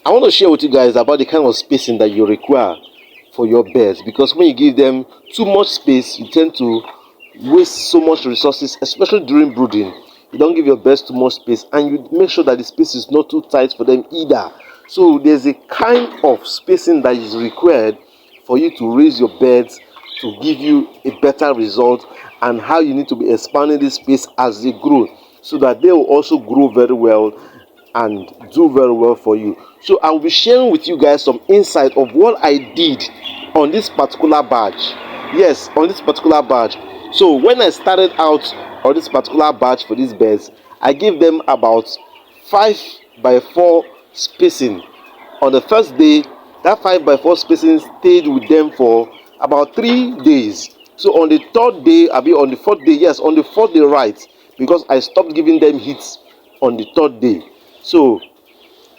I want to share with you guys about the kind of spacing that you require for your birds, because when you give them too much space, you tend to waste so much resources, especially during brooding. You don't give your birds too much space, and you make sure that the space is not too tight for them either. So there's a kind of spacing that is required for you to raise your birds to give you a better result, and how you need to be expanding this space as they grow, so that they will also grow very well and do very well for you. So I will be sharing with you guys some insight of what I did on this particular batch. Yes, on this particular batch. So when I started out on this particular batch for these birds, I gave them about 5x4 spacing. On the first day, that 5x4 spacing stayed with them for about 3 days. So on the third day, I mean on the fourth day, yes, on the fourth day, right, because I stopped giving them heat on the third day. So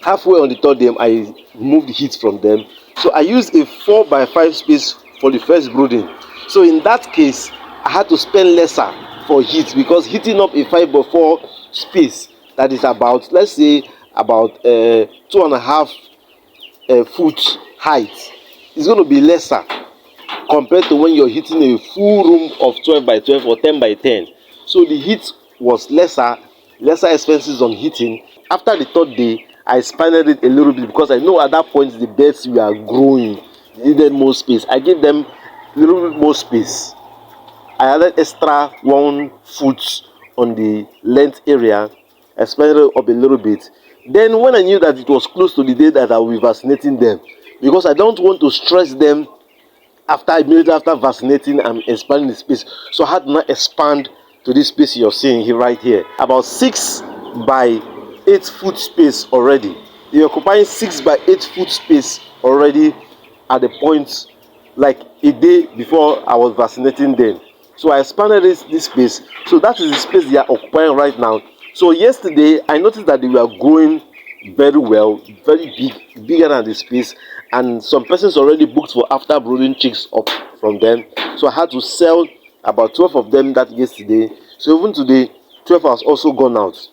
halfway on the third day, I moved heat from them. So I used a 4x5 space for the first brooding. So in that case, I had to spend lesser for heat, because heating up a 5x4 space that is about, let's say, about 2.5 foot height is going to be lesser compared to when you're heating a full room of 12x12 or 10x10. So the heat was lesser expenses on heating. After the third day, I expanded it a little bit, because I know at that point the birds were growing, they needed more space. I gave them a little bit more space. I added extra 1 foot on the length area, expanded it up a little bit. Then when I knew that it was close to the day that I will be vaccinating them, because I don't want to stress them immediately after vaccinating and expanding the space, so I had to not expand to this space you're seeing here, right here, about 6x8 foot space already. You're occupying 6x8 foot space already at the point like a day before I was vaccinating them. So I expanded this space. So that is the space they are occupying right now. So yesterday I noticed that they were growing very well, very big, bigger than the space, and some persons already booked for after brooding chicks up from them. So I had to sell about 12 of them that yesterday. So even today 12 has also gone out.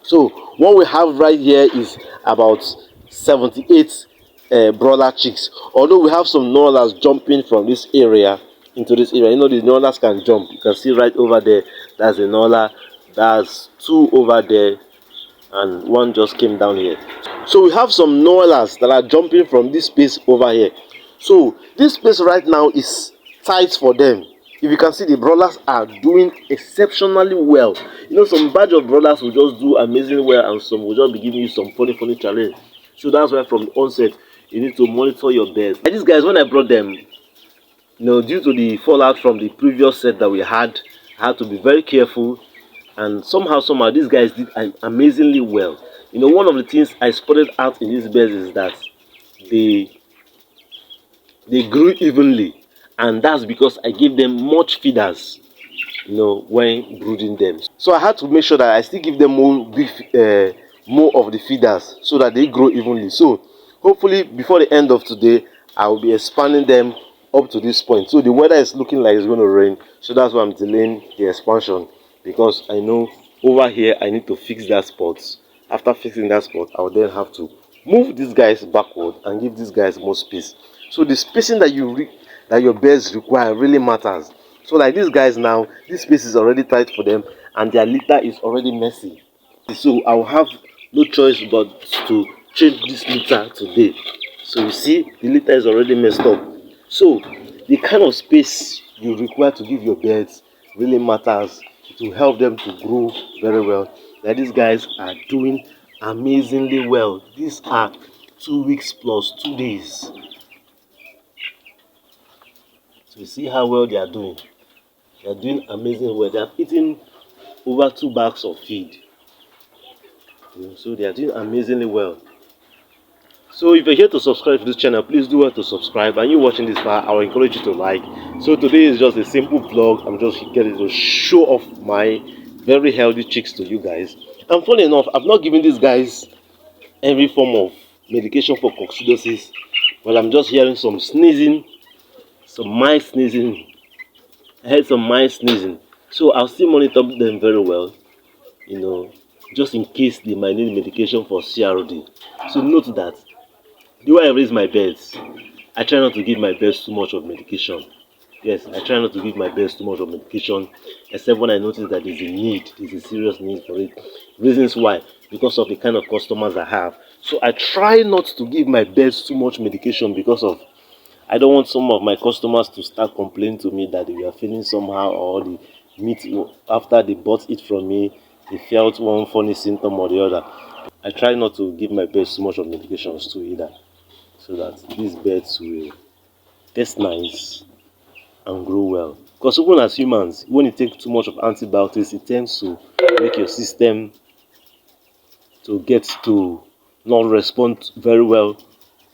So what we have right here is about 78 broiler chicks, although we have some Norlas jumping from this area into this area. You know, the Norlas can jump. You can see right over there, that's a Norla, that's 2 over there, and 1 just came down here. So we have some Norlas that are jumping from this space over here. So this space right now is tight for them. If you can see, the brothers are doing exceptionally well. You know, some batch of brothers will just do amazingly well, and some will just be giving you some funny challenge. So that's why from the onset you need to monitor your birds. And these guys, when I brought them, you know, due to the fallout from the previous set that we had, I had to be very careful, and somehow these guys did amazingly well. You know, one of the things I spotted out in these birds is that they grew evenly, and that's because I gave them much feeders, you know, when brooding them. So I had to make sure that I still give them more of the feeders so that they grow evenly. So hopefully before the end of today, I will be expanding them up to this point. So the weather is looking like it's going to rain, so that's why I'm delaying the expansion, because I know over here I need to fix that spot. After fixing that spot, I will then have to move these guys backward and give these guys more space. So the spacing that your birds require really matters. So like these guys now, this space is already tight for them, and their litter is already messy. So I will have no choice but to change this litter today. So you see, the litter is already messed up. So the kind of space you require to give your birds really matters to help them to grow very well. Like these guys are doing amazingly well. These are 2 weeks plus 2 days. So you see how well they are doing. They are doing amazingly well. They have eaten over 2 bags of feed. So they are doing amazingly well. So if you're here to subscribe to this channel, please do well to subscribe. And you watching this far, I will encourage you to like. So today is just a simple vlog. I'm just getting to show off my very healthy chicks to you guys. And funny enough, I've not given these guys every form of medication for coccidiosis, but I'm just hearing some sneezing, some mild sneezing. I heard some mild sneezing. So I'll still monitor them very well, you know, just in case they might need medication for CRD. So note that the way I raise my birds, I try not to give my birds too much of medication. Yes, I try not to give my birds too much of medication, except when I notice that there's a need, there's a serious need for it. Reasons why, because of the kind of customers I have. So I try not to give my birds too much medication because of I don't want some of my customers to start complaining to me that they were feeling somehow or the meat after they bought it from me, they felt one funny symptom or the other. I try not to give my birds too much of medications too either, so that these birds will taste nice and grow well. Because even as humans, when you take too much of antibiotics, it tends to make your system to get to not respond very well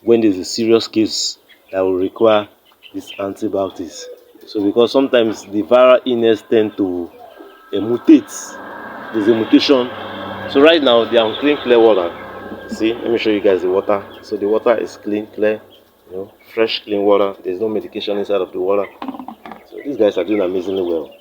when there's a serious case that will require these antibiotics. So because sometimes the viral illness tend to mutate, there's a mutation. So right now they are on clear water. See, let me show you guys the water. So the water is clean, clear, fresh, clean water. There's no medication inside of the water. So these guys are doing amazingly well.